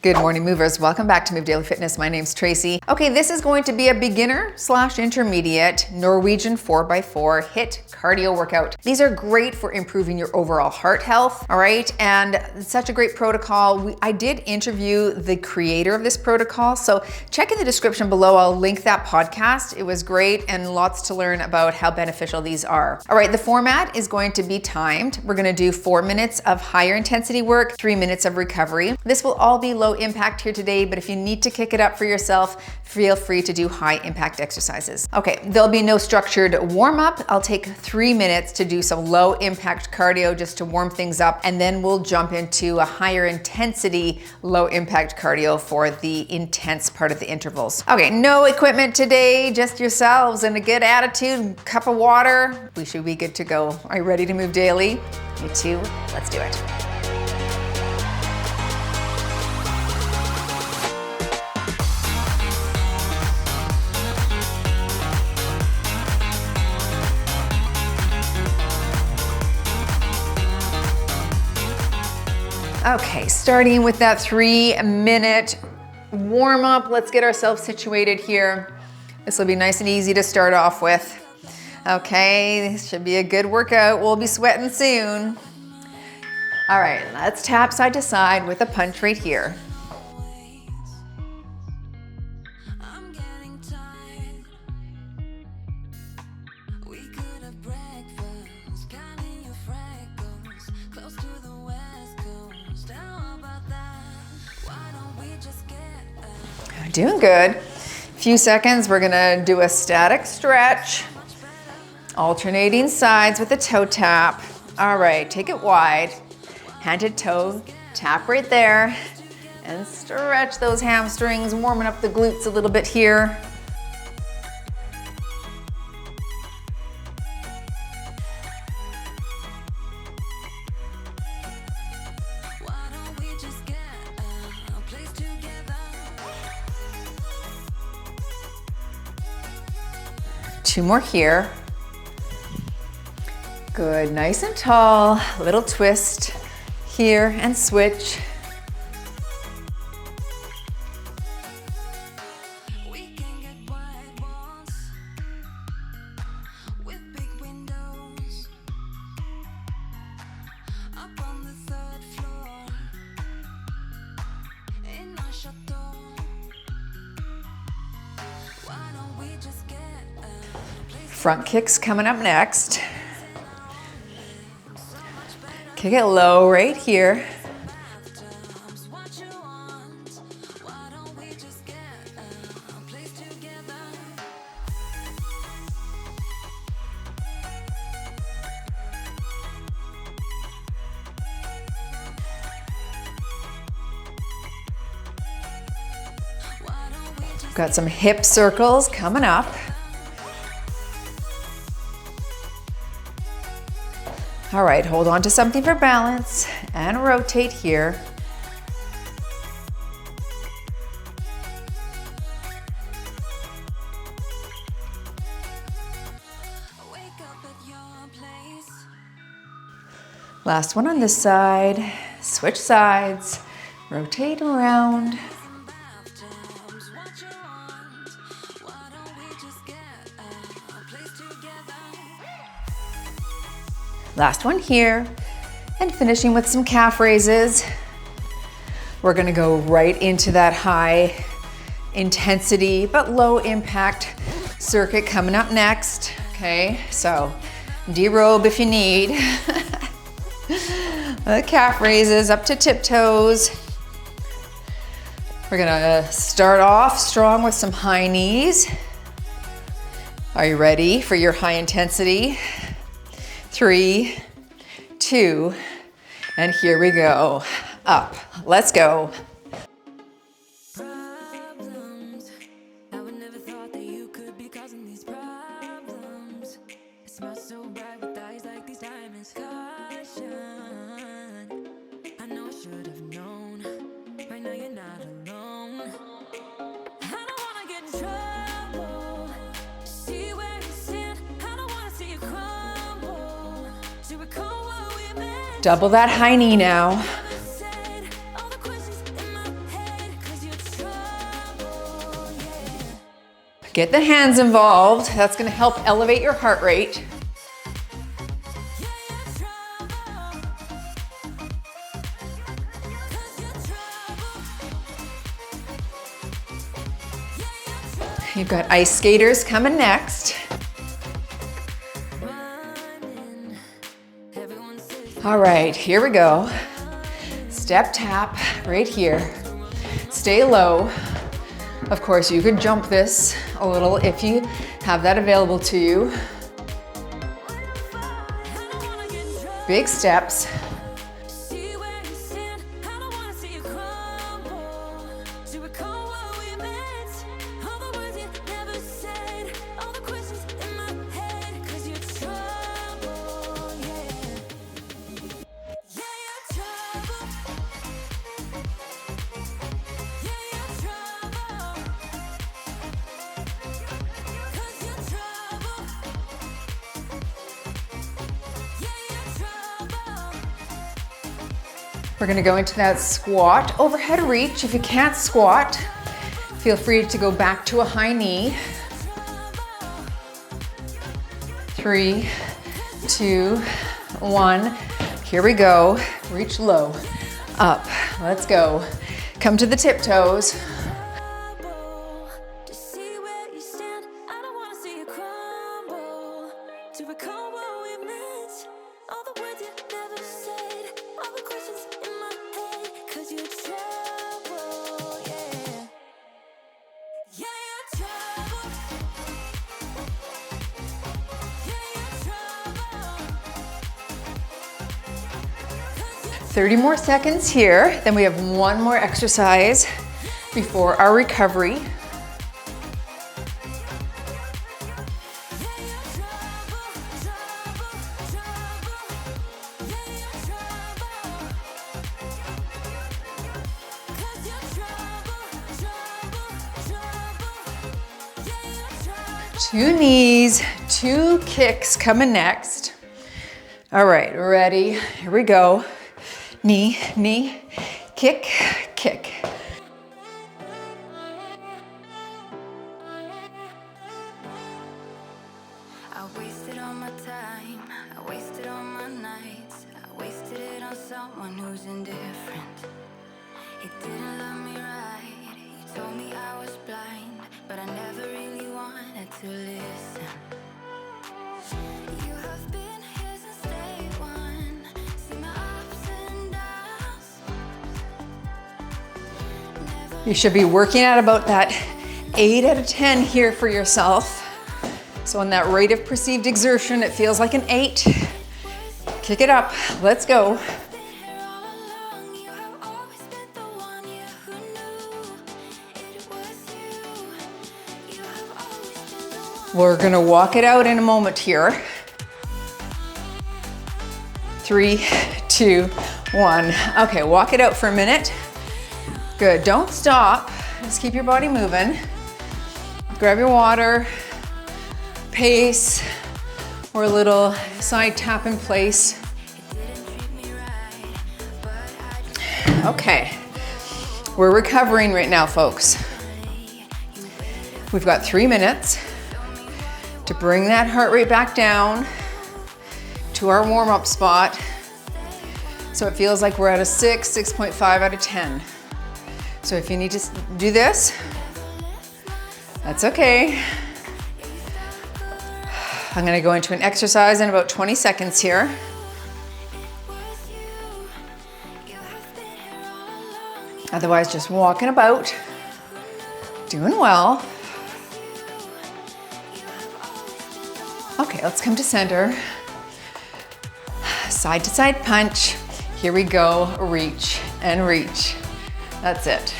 Good morning, movers. Welcome back to Move Daily Fitness. My name's Tracy. Okay, this is going to be a beginner/intermediate Norwegian 4x4 HIIT cardio workout. These are great for improving your overall heart health, all right? And it's such a great protocol. I did interview the creator of this protocol, so check in the description below. I'll link that podcast. It was great and lots to learn about how beneficial these are. All right, the format is going to be timed. We're gonna do 4 minutes of higher intensity work, 3 minutes of recovery. This will all be low impact here today, but if you need to kick it up for yourself, feel free to do high impact exercises. Okay, there'll be no structured warm up. I'll take 3 minutes to do some low impact cardio just to warm things up, and then we'll jump into a higher intensity, low impact cardio for the intense part of the intervals. Okay, no equipment today, just yourselves and a good attitude, cup of water. We should be good to go. Are you ready to move daily? Me too, let's do it. Okay, starting with that 3-minute warm up. Let's get ourselves situated here. This will be nice and easy to start off with. Okay, this should be a good workout. We'll be sweating soon. All right, let's tap side to side with a punch right here. Doing good. Few seconds, we're gonna do a static stretch, alternating sides with a toe tap. All right, take it wide, hand to toe, tap right there, and stretch those hamstrings, warming up the glutes a little bit here. Two more here. Good, nice and tall. Little twist here and switch. Front kicks coming up next. Kick it low right here. Got some hip circles coming up. All right, hold on to something for balance and rotate here. Last one on this side. Switch sides, rotate around. Last one here, and finishing with some calf raises. We're gonna go right into that high intensity but low impact circuit coming up next. Okay, so derobe if you need. The calf raises up to tiptoes. We're gonna start off strong with some high knees. Are you ready for your high intensity? 3, 2, and here we go. Up, let's go. Double that high knee now. Get the hands involved. That's gonna help elevate your heart rate. You've got ice skaters coming next. All right, here we go. Step tap right here. Stay low. Of course, you could jump this a little if you have that available to you. Big steps. We're gonna go into that squat overhead reach. If you can't squat, feel free to go back to a high knee. 3, 2, 1. Here we go. Reach low, up. Let's go. Come to the tiptoes. "30 more seconds here, then we have one more exercise before our recovery." Two knees, two kicks coming next. All right, ready? Here we go. Knee, knee, kick, kick. I wasted all my time, I wasted all my nights, I wasted it on someone who's indifferent. He didn't love me right, he told me I was blind, but I never really wanted to listen. You have been here since day one, see my ups and downs. You should be working at about that 8 out of 10 here for yourself. So on that rate of perceived exertion, it feels like an 8. Kick it up, let's go. We're gonna walk it out in a moment here. 3, 2, 1. Okay, walk it out for a minute. Good, don't stop. Just keep your body moving. Grab your water, pace, or a little side tap in place. Okay, we're recovering right now, folks. We've got 3 minutes to bring that heart rate back down to our warm-up spot. So it feels like we're at a 6, 6.5 out of 10. So if you need to do this, that's okay. I'm gonna go into an exercise in about 20 seconds here. Otherwise, just walking about, doing well. Okay, let's come to center. Side to side punch. Here we go, reach and reach. That's it.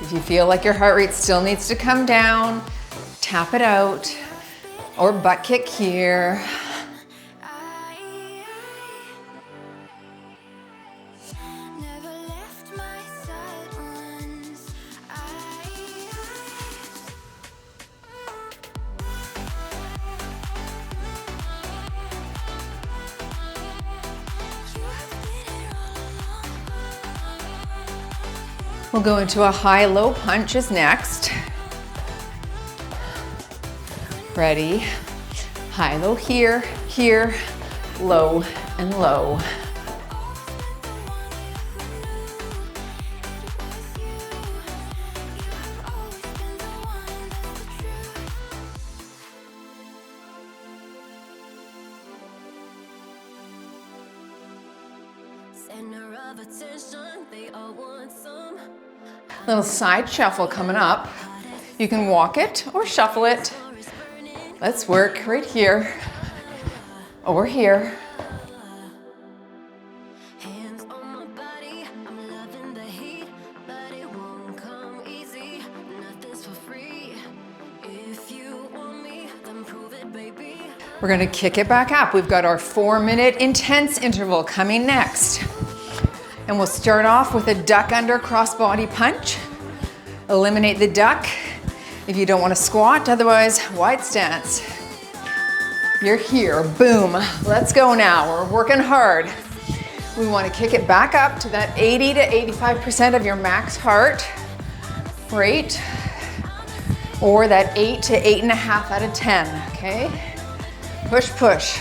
If you feel like your heart rate still needs to come down, tap it out or butt kick here. Never left We'll go into a high-low punch is next. Ready? High, low here, here, low, and low. Little side shuffle coming up. You can walk it or shuffle it. Let's work right here or here. We're gonna kick it back up. We've got our 4-minute intense interval coming next. And we'll start off with a duck under crossbody punch. Eliminate the duck if you don't want to squat, otherwise wide stance. You're here, boom. Let's go now, we're working hard. We want to kick it back up to that 80 to 85% of your max heart rate, or that 8 to 8.5 out of 10, okay? Push, push.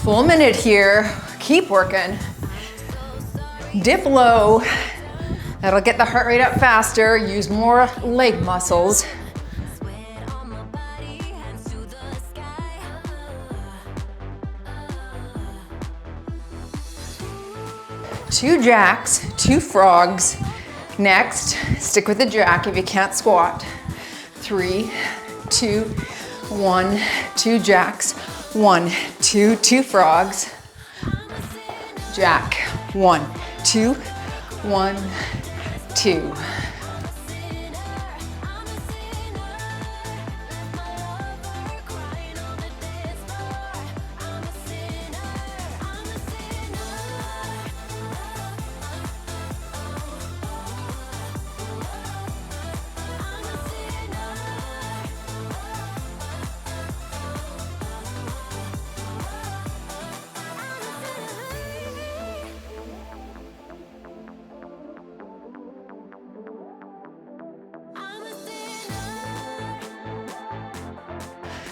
Full minute here, keep working. Dip low, that'll get the heart rate up faster, use more leg muscles. Two jacks, two frogs. Next, stick with the jack if you can't squat. 3, 2, 1, 2 jacks. 1, 2, 2 frogs. Jack. 1, 2, 1, 2.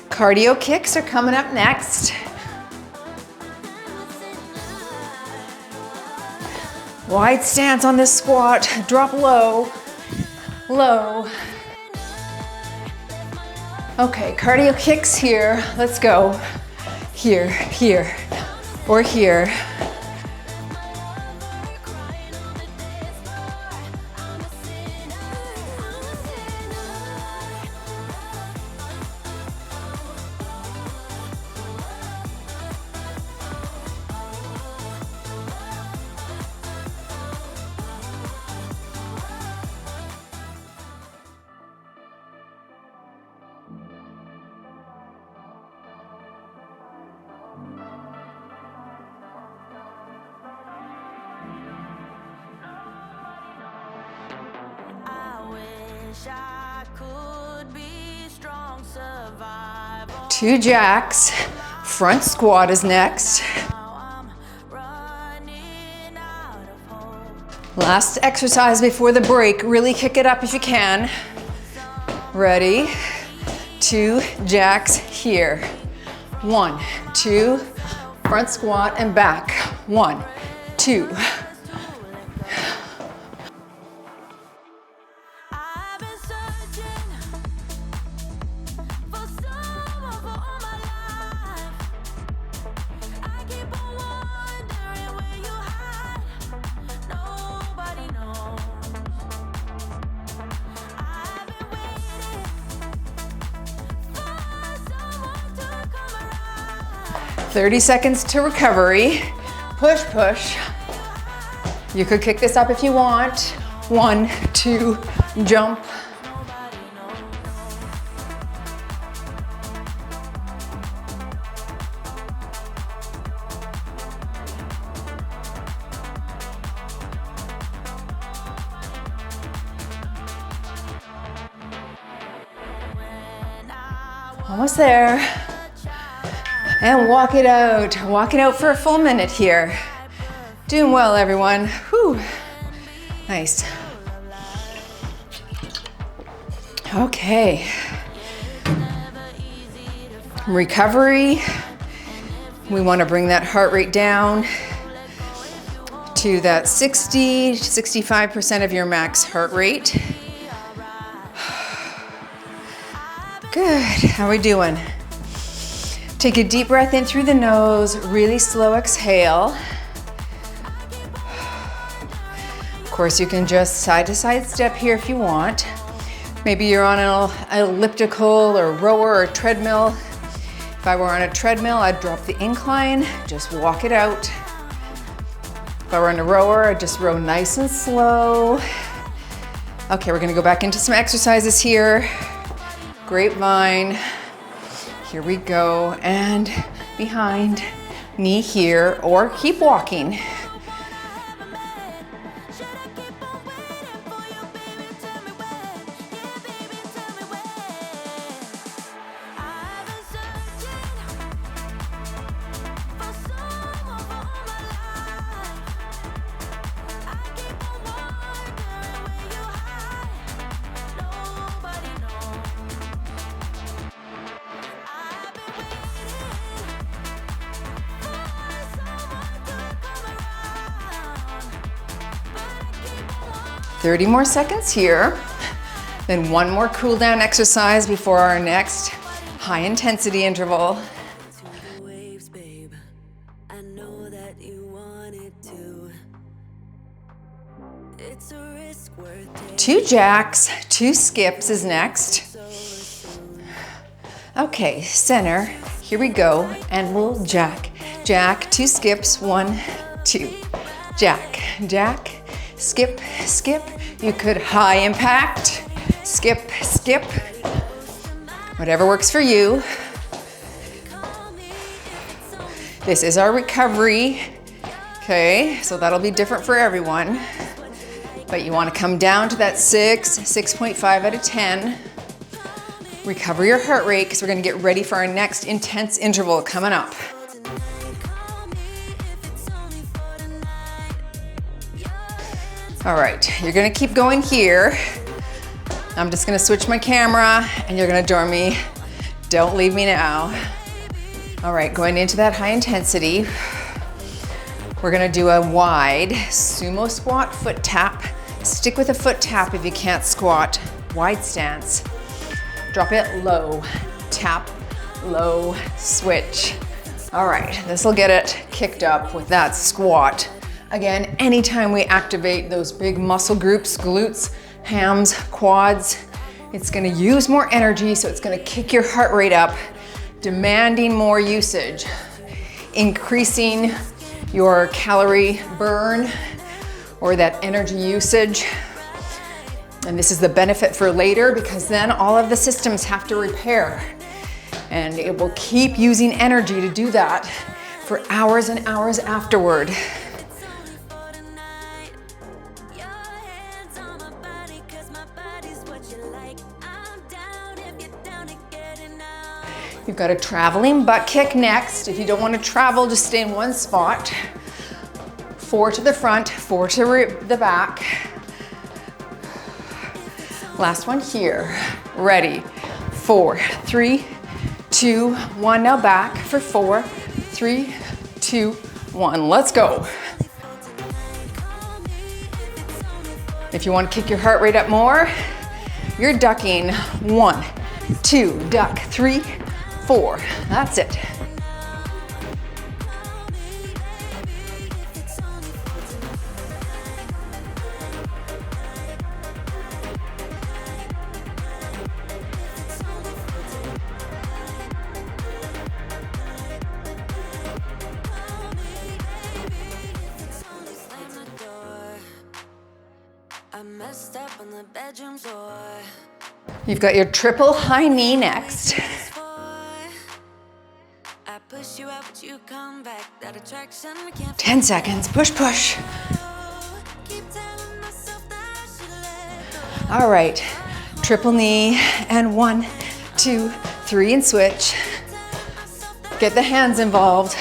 Cardio kicks are coming up next. Wide stance on this squat, drop low, low. Okay, cardio kicks here, let's go. Here, here, or here. Two jacks, front squat is next. Last exercise before the break, really kick it up if you can. Ready? 2 jacks here. 1, 2, front squat and back. 1, 2. "30 seconds to recovery. Push, push. You could kick this up if you want. 1, 2, jump. Almost there. And walk it out. Walk it out for a full minute here. Doing well, everyone. Whew. Nice. Okay. Recovery. We want to bring that heart rate down to that 60 to 65% of your max heart rate. Good. How are we doing? Take a deep breath in through the nose, really slow exhale. Of course, you can just side to side step here if you want. Maybe you're on an elliptical or rower or treadmill. If I were on a treadmill, I'd drop the incline, just walk it out. If I were on a rower, I'd just row nice and slow. Okay, we're gonna go back into some exercises here. Grapevine, here we go, and behind, knee here, or keep walking. .30 more seconds here. Then one more cool down exercise before our next high intensity interval. Two jacks, two skips is next. Okay, center, here we go, and we'll jack. Jack, two skips, 1, 2. Jack, jack, skip, skip. You could high impact, skip, skip. Whatever works for you. This is our recovery. Okay, so that'll be different for everyone. But you want to come down to that 6.5 out of 10. Recover your heart rate because we're going to get ready for our next intense interval coming up. All right, you're gonna keep going here. I'm just gonna switch my camera and you're gonna join me. Don't leave me now. All right, going into that high intensity, we're gonna do a wide sumo squat foot tap. Stick with a foot tap if you can't squat. Wide stance. Drop it low, tap, low, switch. All right, this will get it kicked up with that squat. Again, anytime we activate those big muscle groups, glutes, hams, quads, it's gonna use more energy, so it's gonna kick your heart rate up, demanding more usage, increasing your calorie burn or that energy usage. And this is the benefit for later because then all of the systems have to repair. And it will keep using energy to do that for hours and hours afterward. You've got a traveling butt kick next. If you don't want to travel, just stay in one spot. 4 to the front, 4 to the back. Last one here. Ready. 4, 3, 2, 1. Now back for 4, 3, 2, 1. Let's go. If you want to kick your heart rate up more, you're ducking. 1, 2, duck, 3, 4. That's it. You've got your triple high knee next. 10 seconds, push, push. All right, triple knee, and 1, 2, 3 and switch. Get the hands involved.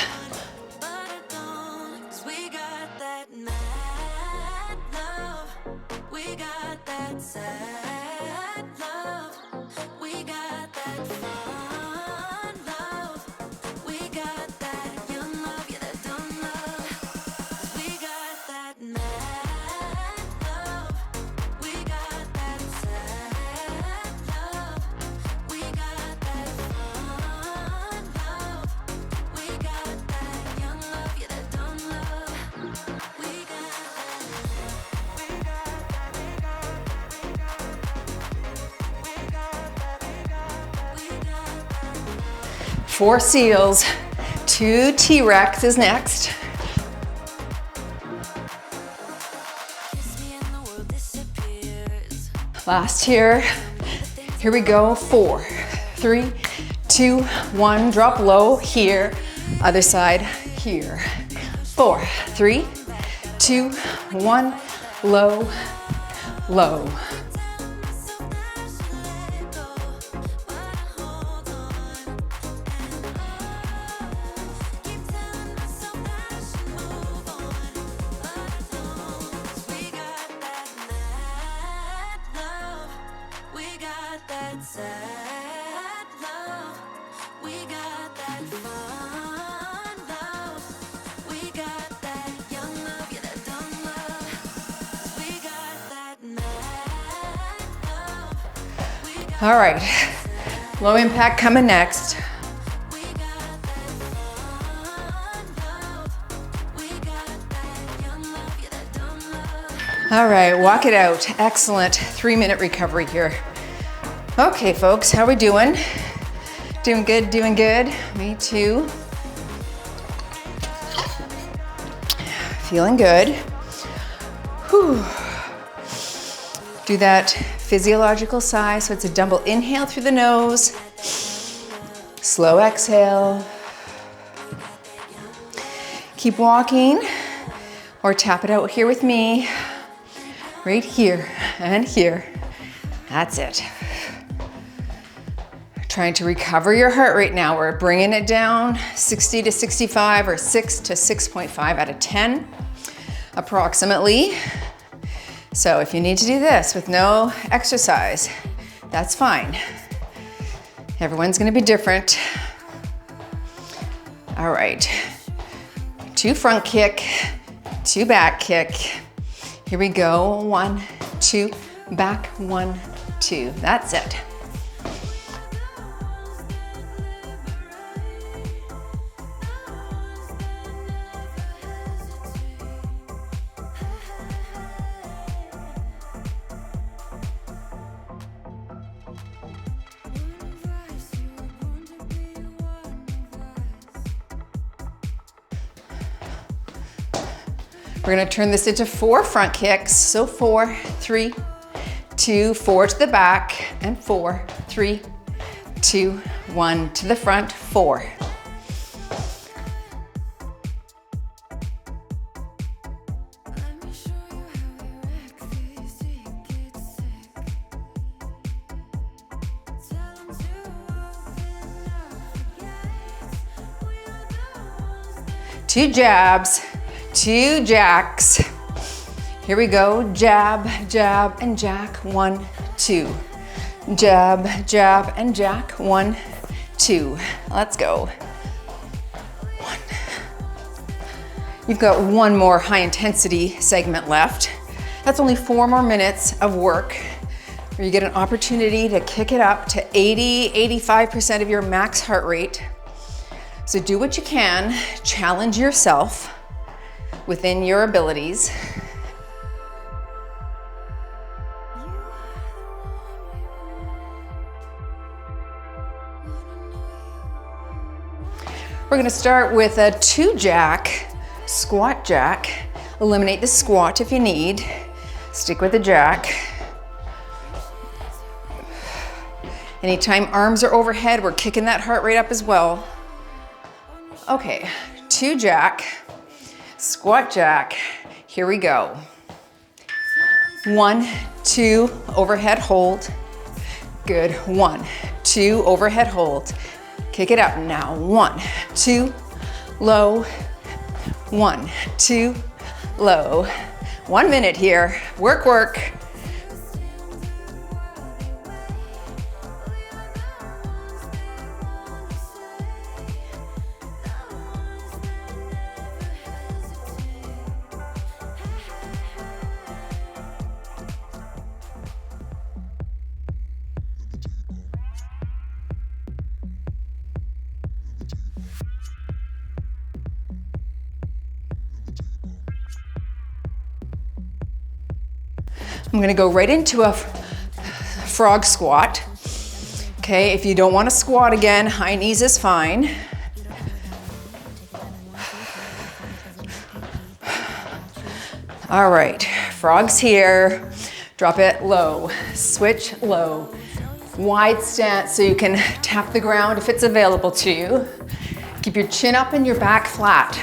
Four seals, 2 T-Rex is next. Last here. Here we go. 4, 3, 2, 1. Drop low here. Other side here. 4, 3, 2, 1. Low, low. All right, low impact coming next. All right, walk it out. Excellent, 3-minute recovery here. Okay, folks, how we doing? Doing good, doing good. Me too. Feeling good. Whew. Do that physiological sigh, so it's a dumbbell inhale through the nose, slow exhale. Keep walking, or tap it out here with me, right here and here. That's it. Trying to recover your heart rate now. We're bringing it down 60 to 65 or 6 to 6.5 out of 10, approximately. So if you need to do this with no exercise, that's fine. Everyone's gonna be different. All right, 2 front kick, 2 back kick. Here we go, 1, 2, back, 1, 2. That's it. We're gonna turn this into 4 front kicks. So 4, 3, 2, 4 to the back, and 4, 3, 2, 1 to the front, 4. Two jabs, 2 jacks. Here we go, jab, jab, and jack, 1, 2. Jab, jab, and jack, 1, 2. Let's go. 1. You've got 1 more high intensity segment left. That's only 4 more minutes of work where you get an opportunity to kick it up to 80–85% of your max heart rate. So do what you can, challenge yourself within your abilities. We're gonna start with a 2 jack, squat jack. Eliminate the squat if you need. Stick with the jack. Anytime arms are overhead, we're kicking that heart rate up as well. Okay, 2 jack, squat jack. Here we go. 1, 2, overhead hold. Good. 1, 2, overhead hold. Kick it up now. 1, 2, low. 1, 2, low. 1 minute here. Work, work. I'm gonna go right into a frog squat. Okay, if you don't want to squat again, high knees is fine. All right, frogs here. Drop it low, switch low. Wide stance so you can tap the ground if it's available to you. Keep your chin up and your back flat.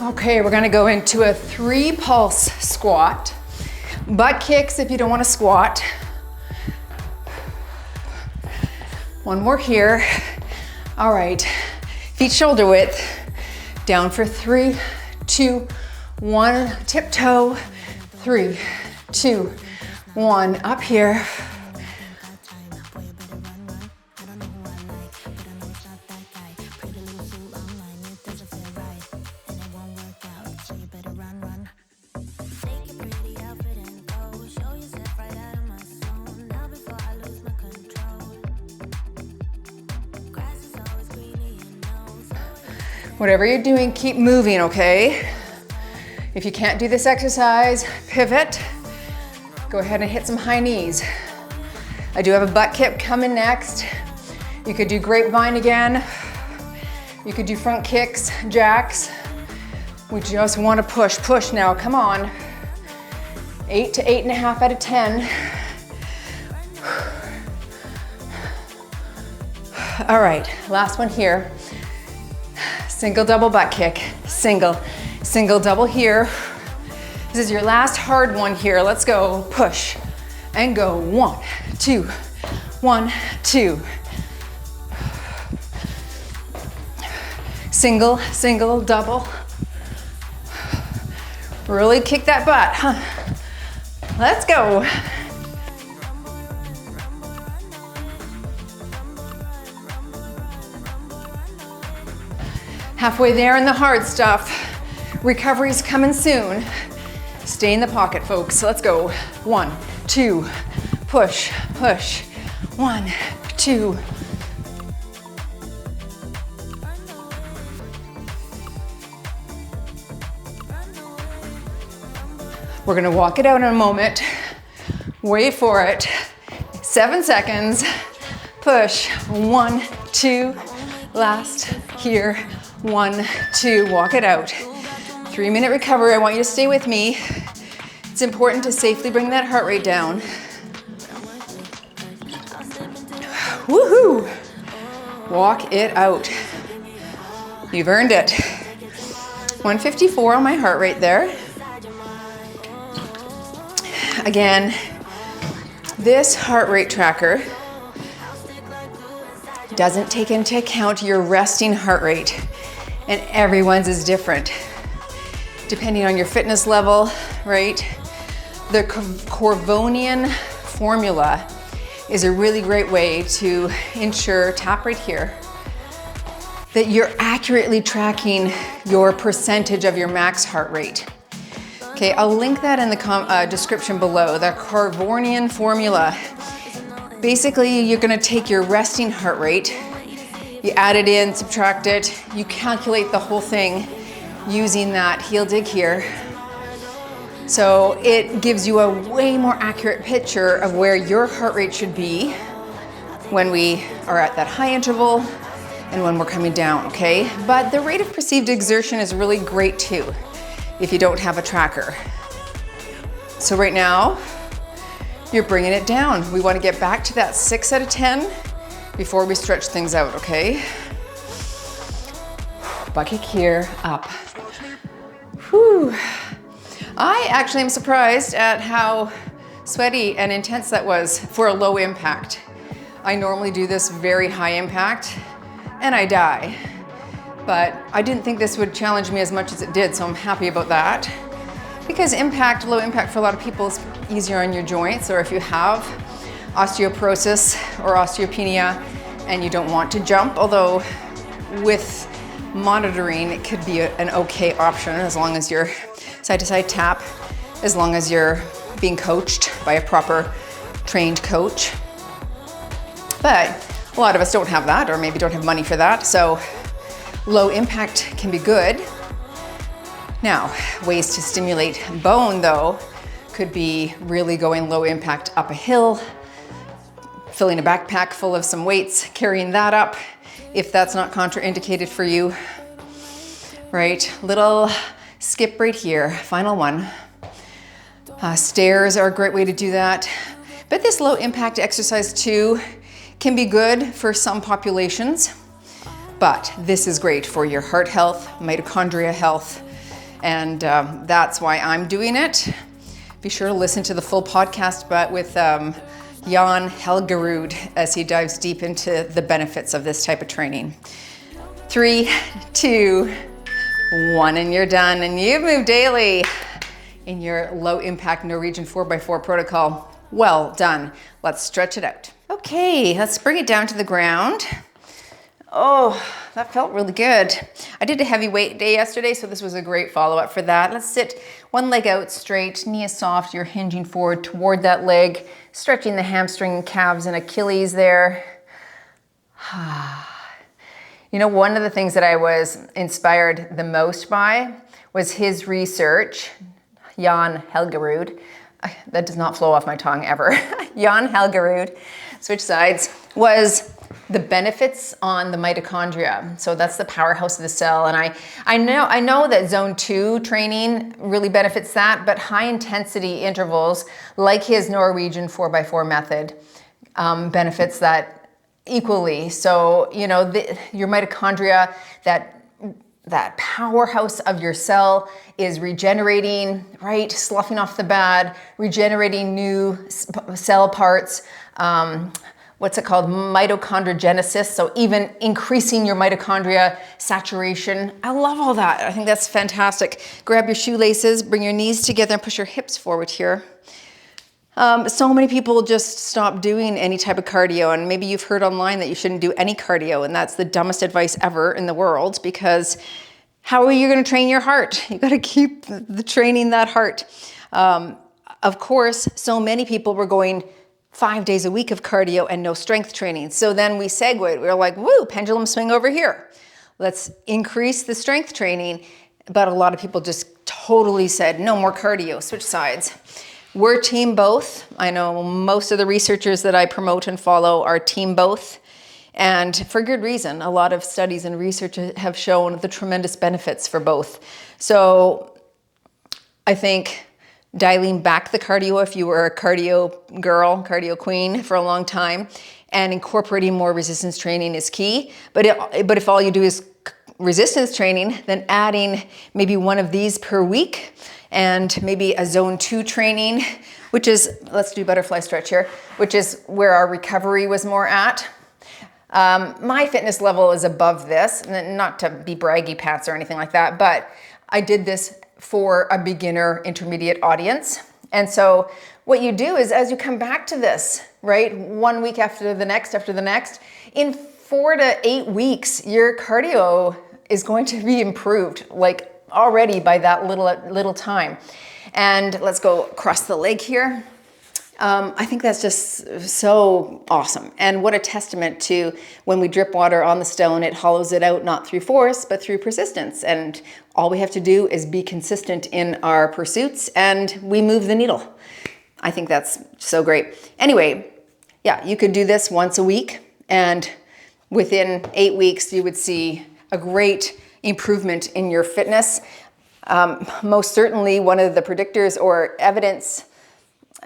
Okay, we're gonna go into a 3 pulse squat. Butt kicks if you don't wanna squat. One more here. All right, feet shoulder width. Down for 3, 2, 1. Tiptoe. 3, 2, 1. Up here. Whatever you're doing, keep moving, okay? If you can't do this exercise, pivot. Go ahead and hit some high knees. I do have a butt kick coming next. You could do grapevine again. You could do front kicks, jacks. We just want to push, push now, come on. 8 to 8.5 out of 10. All right, last one here. Single, double butt kick, single, single, double here. This is your last hard one here. Let's go, push and go. 1, 2, 1, 2. Single, single, double. Really kick that butt, huh? Let's go. Halfway there in the hard stuff. Recovery's coming soon. Stay in the pocket, folks. Let's go. 1, 2, push, push. 1, 2. We're gonna walk it out in a moment. Wait for it. 7 seconds. Push. 1, 2. Last. Here. 1, 2. Walk it out. 3-minute recovery. I want you to stay with me. It's important to safely bring that heart rate down. Woohoo! Walk it out. You've earned it. 154 on my heart rate there. Again, this heart rate tracker doesn't take into account your resting heart rate, and everyone's is different depending on your fitness level, right? The Corvonian formula is a really great way to ensure, tap right here, that you're accurately tracking your percentage of your max heart rate. Okay, I'll link that in the description below, the Corvonian formula. Basically, you're gonna take your resting heart rate, you add it in, subtract it, you calculate the whole thing using that heel dig here. So it gives you a way more accurate picture of where your heart rate should be when we are at that high interval and when we're coming down, okay? But the rate of perceived exertion is really great too if you don't have a tracker. So right now, you're bringing it down. We want to get back to that 6 out of 10 before we stretch things out, okay? Bucket here, up. Whew. I actually am surprised at how sweaty and intense that was for a low impact. I normally do this very high impact and I die. But I didn't think this would challenge me as much as it did, so I'm happy about that. Because impact, low impact for a lot of people is easier on your joints, or if you have osteoporosis or osteopenia and you don't want to jump, although with monitoring it could be an okay option as long as you're side to side tap, as long as you're being coached by a proper trained coach. But a lot of us don't have that, or maybe don't have money for that, so low impact can be good. Now, ways to stimulate bone though could be really going low impact up a hill, filling a backpack full of some weights, carrying that up if that's not contraindicated for you, right? Little skip right here, final one. Stairs are a great way to do that. But this low impact exercise too can be good for some populations, but this is great for your heart health, mitochondria health, and that's why I'm doing it. Be sure to listen to the full podcast, but with Jan Helgerud as he dives deep into the benefits of this type of training. 3, 2, 1, and you're done. And you've moved daily in your low impact Norwegian 4x4 protocol. Well done. Let's stretch it out. Okay, let's bring it down to the ground. Oh, that felt really good. I did a heavy weight day yesterday, so this was a great follow-up for that. Let's sit one leg out straight, knee is soft, you're hinging forward toward that leg, stretching the hamstring, calves, and Achilles there. You know, one of the things that I was inspired the most by was his research, Jan Helgerud. That does not flow off my tongue ever. Jan Helgerud, switch sides, was the benefits on the mitochondria. So that's the powerhouse of the cell. And I know that zone 2 training really benefits that, but high intensity intervals like his Norwegian 4x4 method benefits that equally. So, you know, your mitochondria, that powerhouse of your cell is regenerating, right? Sloughing off the bad, regenerating new cell parts. What's it called? Mitochondriogenesis. So even increasing your mitochondria saturation. I love all that. I think that's fantastic. Grab your shoelaces, bring your knees together and push your hips forward here. So many people just stop doing any type of cardio, and maybe you've heard online that you shouldn't do any cardio, and that's the dumbest advice ever in the world, because how are you going to train your heart? You got to keep the training that heart. Of course, so many people were going 5 days a week of cardio and no strength training. So then we segued. We were like, woo, pendulum swing over here. Let's increase the strength training. But a lot of people just totally said, no more cardio, switch sides. We're team both. I know most of the researchers that I promote and follow are team both. And for good reason. A lot of studies and research have shown the tremendous benefits for both. So I think dialing back the cardio if you were a cardio girl, cardio queen for a long time, and incorporating more resistance training is key. But if all you do is resistance training, then adding maybe one of these per week and maybe a zone 2 training, which is, let's do butterfly stretch here, which is where our recovery was more at. My fitness level is above this, not to be braggy pants or anything like that, but I did this for a beginner intermediate audience. And so what you do is, as you come back to this, right, 1 week after the next, in 4 to 8 weeks, your cardio is going to be improved, like already by that little time. And let's go across the leg here. I think that's just so awesome. And what a testament to when we drip water on the stone, it hollows it out, not through force, but through persistence. And all we have to do is be consistent in our pursuits and we move the needle. I think that's so great. Anyway, yeah, you could do this once a week and within 8 weeks, you would see a great improvement in your fitness. Most certainly one of the predictors or evidence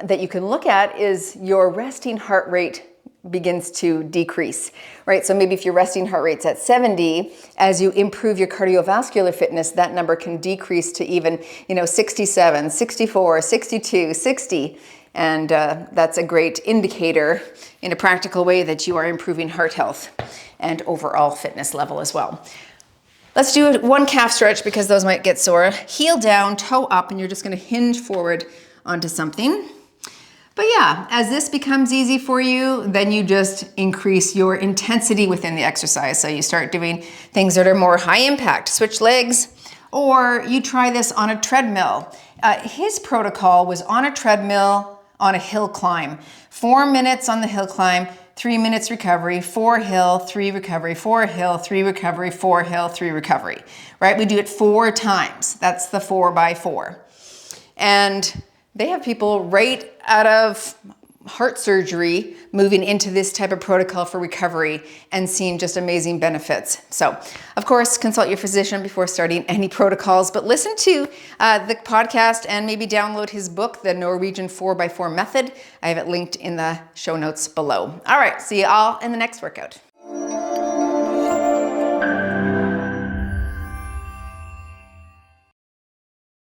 that you can look at is your resting heart rate begins to decrease, right? So maybe if your resting heart rate's at 70, as you improve your cardiovascular fitness, that number can decrease to even, 67, 64, 62, 60. And that's a great indicator in a practical way that you are improving heart health and overall fitness level as well. Let's do one calf stretch because those might get sore. Heel down, toe up, and you're just gonna hinge forward onto something. But yeah, as this becomes easy for you, then you just increase your intensity within the exercise. So you start doing things that are more high impact, switch legs, or you try this on a treadmill. His protocol was on a treadmill on a hill climb. 4 minutes on the hill climb, 3 minutes recovery, 4 hill, 3 recovery, 4 hill, 3 recovery, 4 hill, 3 recovery, right? We do it 4 times. That's the 4x4. And they have people right out of heart surgery moving into this type of protocol for recovery and seeing just amazing benefits. So, of course, consult your physician before starting any protocols, but listen to the podcast and maybe download his book, The Norwegian 4x4 Method. I have it linked in the show notes below. All right, see you all in the next workout.